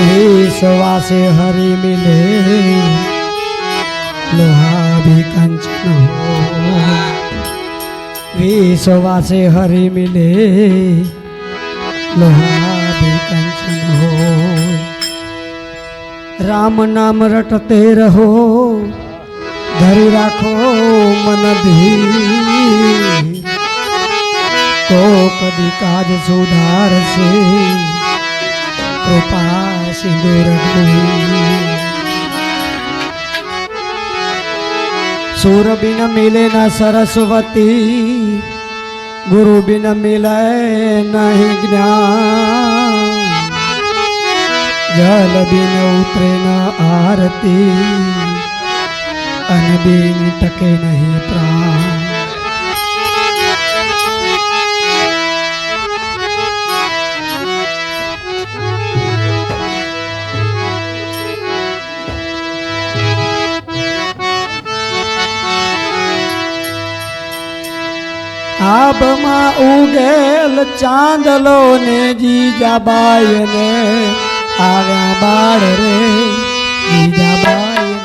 विश्वास हरि मिले लोहा भी कंचन हो। विश्वास हरि मिले लोहा भी कंचन हो। राम नाम रटते रहो धरी राखो मन धीर। तो कदी काज सुधार से कृपा सिंधु रघुवीर। सूर बिन मिले न सरस्वती गुरु बिन मिले नहीं ज्ञान। जल बिन उतरे न आरती अन्न बिन टके नहीं प्राण। આબમાં ઉગેલ ચાંદલો ને જીજાબાઈ ને આવ્યા બાળ રે। જીજાબાઈ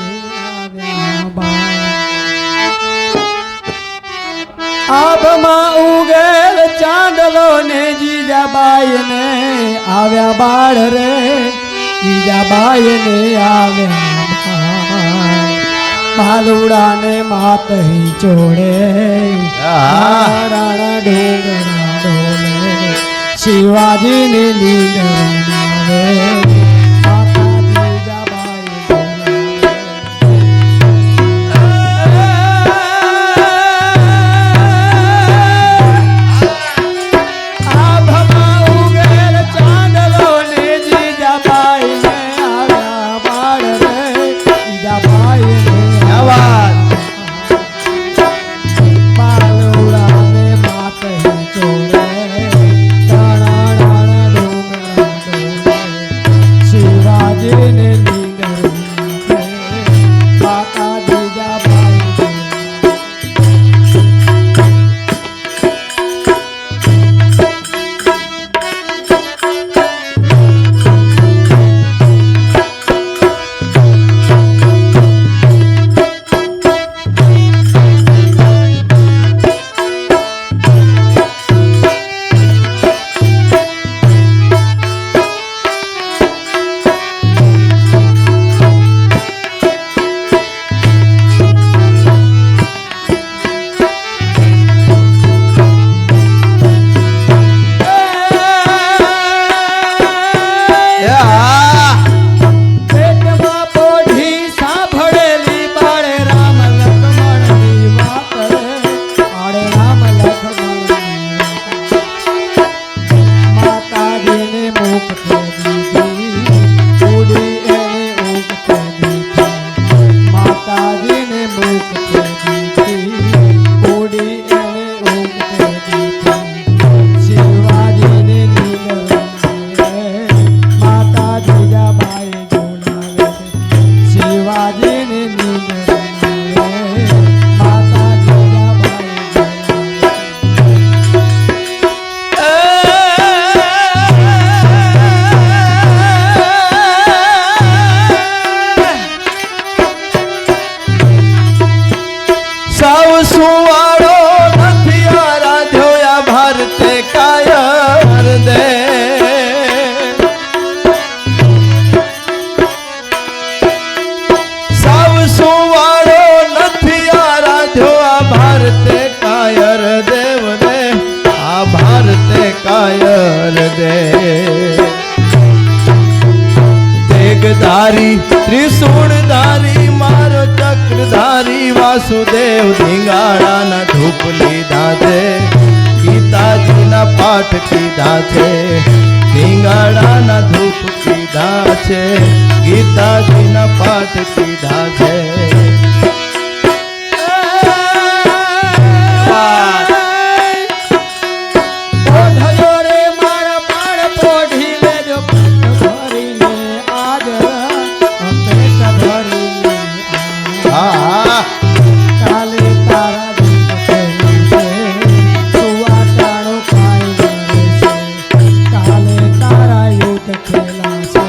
ને આવ્યા બાળ। આબમાં ઉગેલ ચાંદલો ને જીજાબાઈ ને આવ્યા બાળ રે। જીજાબાઈ ને આવ્યા બાળ। भालुड़ा ने मात ही चोड़े राणा डोंगरा डोले। शिवाजी ने नींद बनावे माता जीजाबाई आभमा उगेल चांदलो ने जीजाबाई ने आव्या बाळ रे। जीजाबाई ने बालुड़ा ने मात ही चोड़े राणा राणा डोंगरा डोले। शिवाजी ने नींद बनावे माता जीजाबाई સુવાળો નથી આરાધ્યો આ ભારતે કાયર દે। સાવ સુવાળો નથી આરાધ્યો આ ભારતે કાયર દેવ ને આ ભારતે કાયર દે। तेगधारी त्रिशूलधारी मारो चक्रधारी वासुदेव धींगाड़ा ना धूप लीधा थे। गीताजी ना पाठ कीधा छे धींगाड़ा ना धूप कीधा छे। गीताजी ना पाठ कीधा छे। काले तारा युद्ध खेला से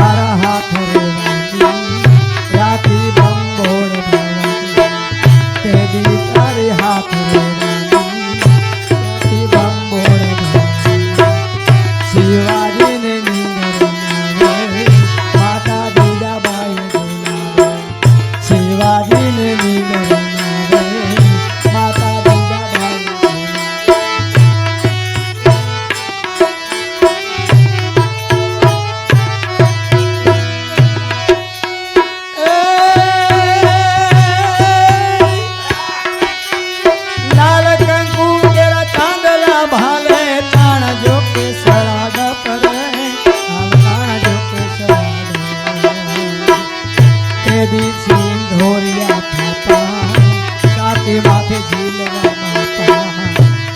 તારા હાથ રેવાની રાતી બંગોળ ભવાની તે દી તારી હાથ રેવાની રાતી બંગોળ ભવાની શિવાજીને નીંદર નાવે માતા જીજાબાઈ બોલાવે શિવાજીને નીંદર નાવે માતા જીજાબાઈ લાલ કંકુ કેરા ચાંદલા ભાલે તાણ જો કે સરાગ પરે તાણ જો કે સરાગ તે દી સિંધોરિયા થાપા સાતે માથે ઝીલવા માતા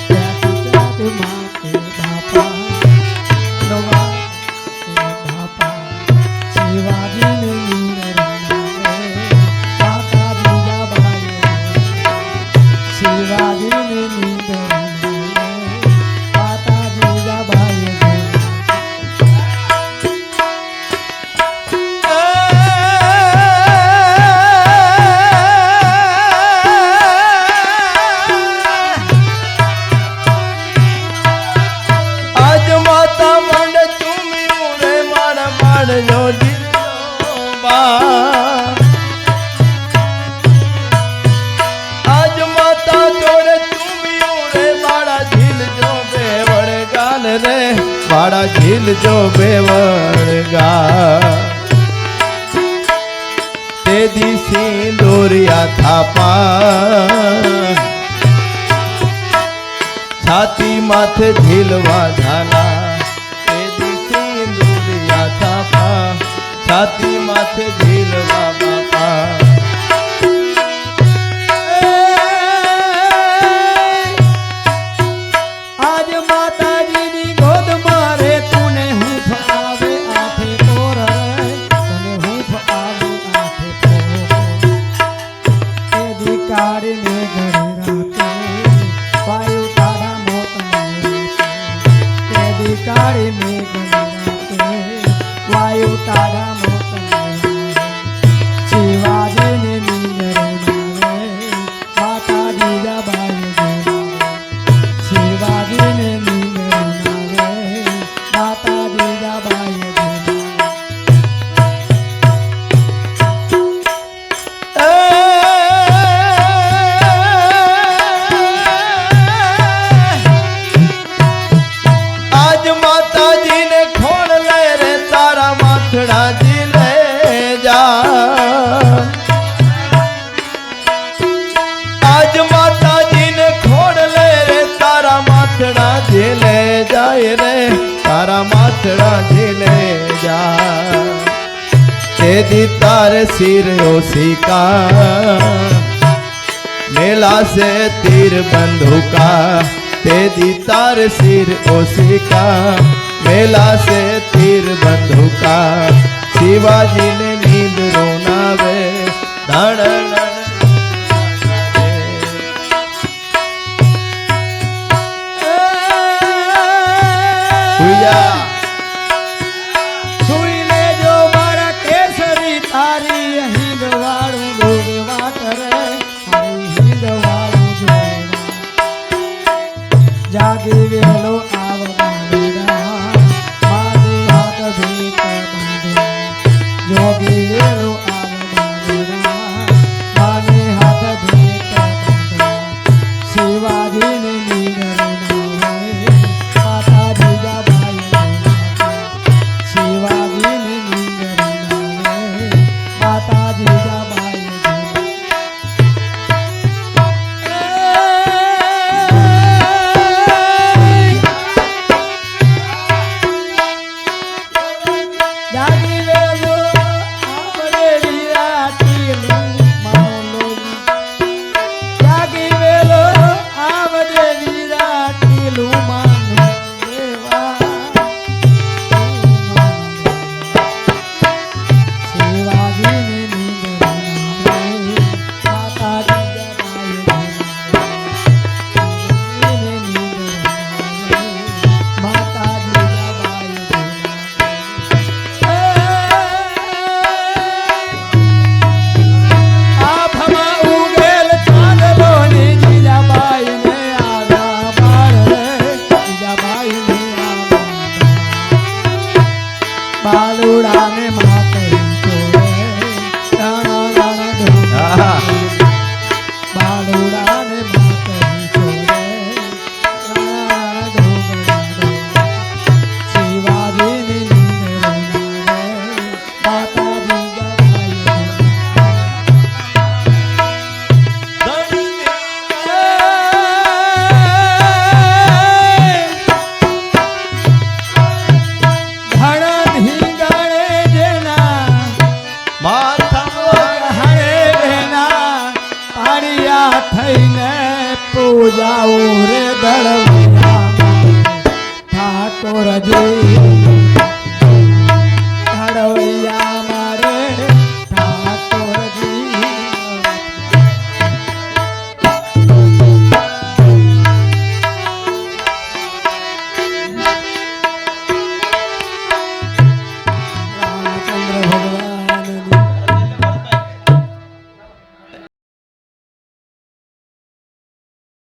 ત્યાંથી માથે બાપા નવા બાપા શિવાજીને નીંદર નાવે માતા જીજાબાઈ શિવાજીને નીંદર નાવે માતા જીજાબાઈ આજ માતા મંડ ચૂમ્યું રે મારા માડજો જીલો બા આજ માતા જોડે ચૂમ્યું રે મારા ઝીલજો બેવડ ગાલ રે મારા ઝીલજો બેવડ ગાલ તે દી સિંદૂરિયા થાપા છાતી માથે ઝીલવા ઝાલા તે દી સિંદૂરિયા થાપા છાતી માથે ઝીલવા બાપા આજ માતાજીની ગોદ મારે તુને હૂંફ આવે આઠે પોર તને હૂંફ આવે આઠે પોર તે દી કાળીને ઘરે રાતે વાયુ તારા મોત તે દી કાળીને ઘરે રાતે વાયુ તારા મોત શિવાજીને નીંદર નાવે માતા જીજાબાઈ બોલાવે શિવાજીને નીંદર નાવે માતા જીજાબાઈ બોલાવે આજ માતાજીને ખોળ લે રે તારા માથડા ઝીલે જા આજ માતાજીને ખોળ લે રે તારા માથડા ઝીલે જાય રે તારા માથડા ઝીલે જા તે દી તારે સિર ઓસિકા मेला से तीर बंदूका ते दी तार सिर ओसिका मेला से तीर बंदूका शिवाजी ने नींद रोनावे धड़ સુઈ લેજો મારા કેસરી તારી હિંદ વાળું ડોગવા કરે હરી હિંદ વાળું જોવા જાગી વેલો આવવાના મારી હાથ ભીત બાંધે જોગી વેલો આવવાના મારી હાથ ભીત બાંધે શિવાજીને નીંદર નાવે માતા જીજાબાઈ શિવાજીને નીંદર નાવે માતા જીજાબાઈ જાગી વેલો આવરે જાઉં રે દળવું